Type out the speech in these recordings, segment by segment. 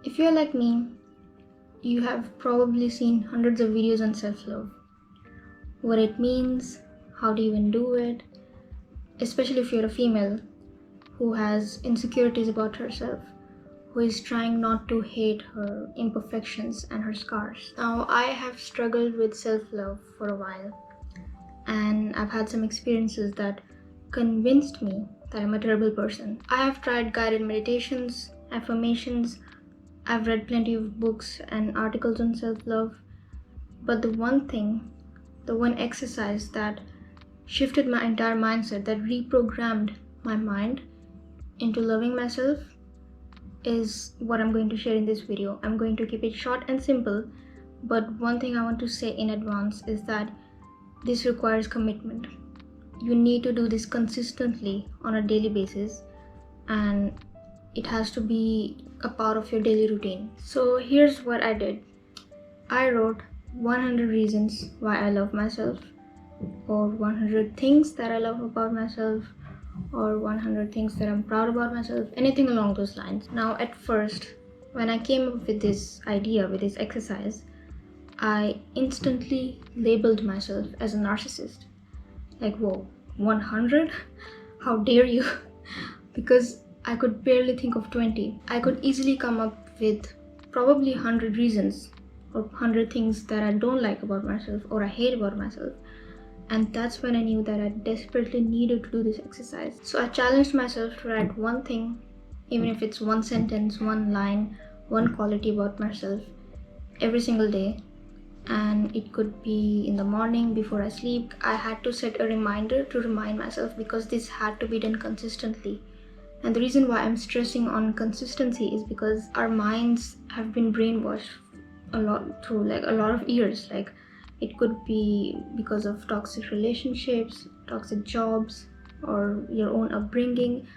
If you're like me, you have probably seen hundreds of videos on self-love. What it means, how to even do it, especially if you're a female who has insecurities about herself, who is trying not to hate her imperfections and her scars. Now, I have struggled with self-love for a while, and I've had some experiences that convinced me that I'm a terrible person. I have tried guided meditations, affirmations, I've read plenty of books and articles on self-love, but the one exercise that shifted my entire mindset, that reprogrammed my mind into loving myself, is what I'm going to share in this video. I'm going to keep it short and simple, but one thing I want to say in advance is that this requires commitment. You need to do this consistently on a daily basis, and it has to be a part of your daily routine. So here's what I did. I wrote 100 reasons why I love myself, or 100 things that I love about myself, or 100 things that I'm proud about myself, anything along those lines. Now, at first, when I came up with this idea, with this exercise, I instantly labeled myself as a narcissist. Like, whoa, 100? How dare you? Because I could barely think of 20. I could easily come up with probably 100 reasons or 100 things that I don't like about myself or I hate about myself. And that's when I knew that I desperately needed to do this exercise. So I challenged myself to write one thing, even if it's one sentence, one line, one quality about myself, every single day. And it could be in the morning before I sleep. I had to set a reminder to remind myself, because this had to be done consistently. And the reason why I'm stressing on consistency is because our minds have been brainwashed a lot through like a lot of years. Like, it could be because of toxic relationships, toxic jobs, or your own upbringing,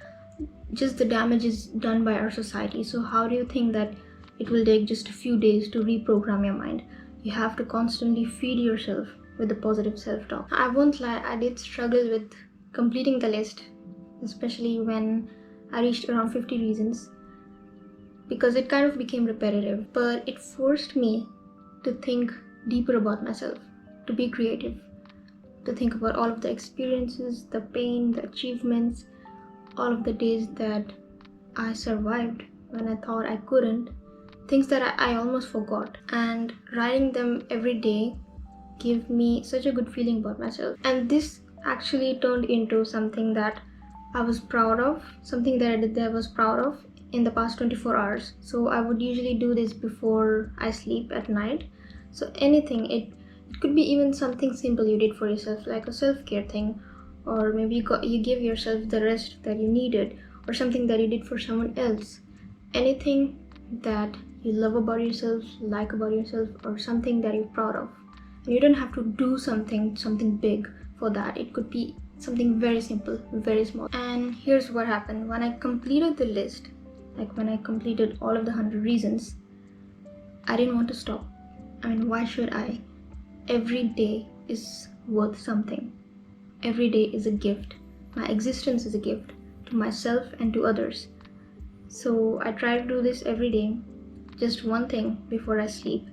just the damages done by our society. So how do you think that it will take just a few days to reprogram your mind? You have to constantly feed yourself with the positive self-talk. I won't lie, I did struggle with completing the list, especially when I reached around 50 reasons, because it kind of became repetitive. But it forced me to think deeper about myself, to be creative, to think about all of the experiences, the pain, the achievements, all of the days that I survived when I thought I couldn't, things that I almost forgot. And writing them every day gave me such a good feeling about myself. And this actually turned into something that I was proud of, something that I did that I was proud of in the past 24 hours. So I would usually do this before I sleep at night. So anything, it could be even something simple you did for yourself, like a self-care thing, or maybe you give yourself the rest that you needed, or something that you did for someone else. Anything that you love about yourself, like about yourself, or something that you're proud of. And you don't have to do something big for that. It could be something very simple, very small. And here's what happened. When I completed the list, like when I completed all of the 100 reasons, I didn't want to stop. I mean, why should I? Every day is worth something. Every day is a gift. My existence is a gift to myself and to others. So I try to do this every day, just one thing before I sleep.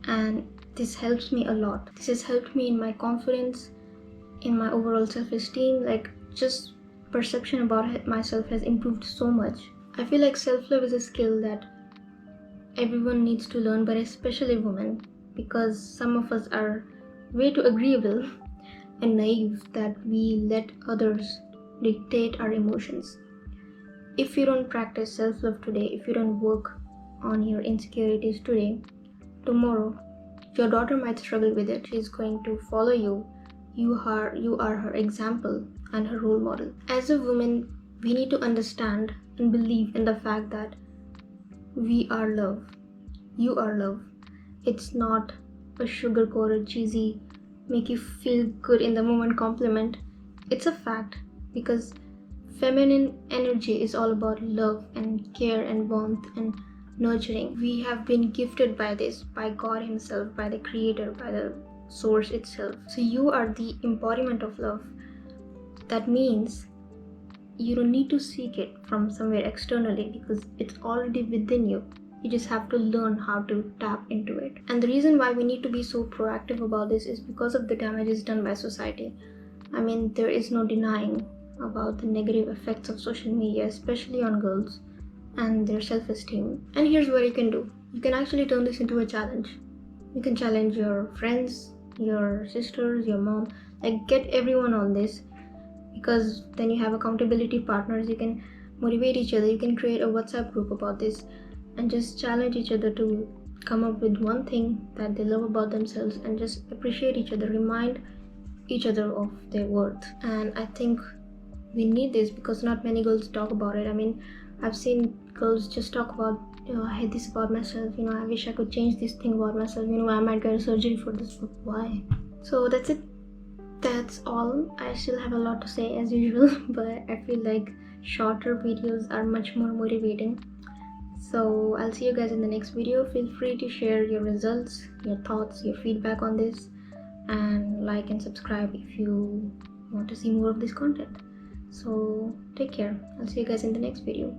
And this helps me a lot. This has helped me in my confidence, in my overall self-esteem. Like, just perception about myself has improved so much. I feel like self-love is a skill that everyone needs to learn, but especially women, because some of us are way too agreeable and naive that we let others dictate our emotions. If you don't practice self-love today, if you don't work on your insecurities today, tomorrow your daughter might struggle with it. She's going to follow you. You are her example and her role model. As a woman, we need to understand and believe in the fact that we are love. You are love. It's not a sugar-coated, cheesy, make you feel good in the moment compliment. It's a fact, because feminine energy is all about love and care and warmth and nurturing. We have been gifted by this, by God Himself, by the Creator, by the Source itself. So you are the embodiment of love. That means you don't need to seek it from somewhere externally, because it's already within you. You just have to learn how to tap into it. And the reason why we need to be so proactive about this is because of the damages done by society. I mean, there is no denying about the negative effects of social media, especially on girls and their self-esteem. And here's what you can do. You can actually turn this into a challenge. You can challenge your friends, your sisters, your mom, like get everyone on this, because then you have accountability partners. You can motivate each other. You can create a WhatsApp group about this and just challenge each other to come up with one thing that they love about themselves and just appreciate each other, remind each other of their worth. And I think we need this because not many girls talk about it. I mean, I've seen girls just talk about, I hate this about myself, I wish I could change this thing about myself, I might get a surgery for this, but why? So that's it. That's all. I still have a lot to say as usual, but I feel like shorter videos are much more motivating. So I'll see you guys in the next video. Feel free to share your results, your thoughts, your feedback on this, and like and subscribe if you want to see more of this content. So take care. I'll see you guys in the next video.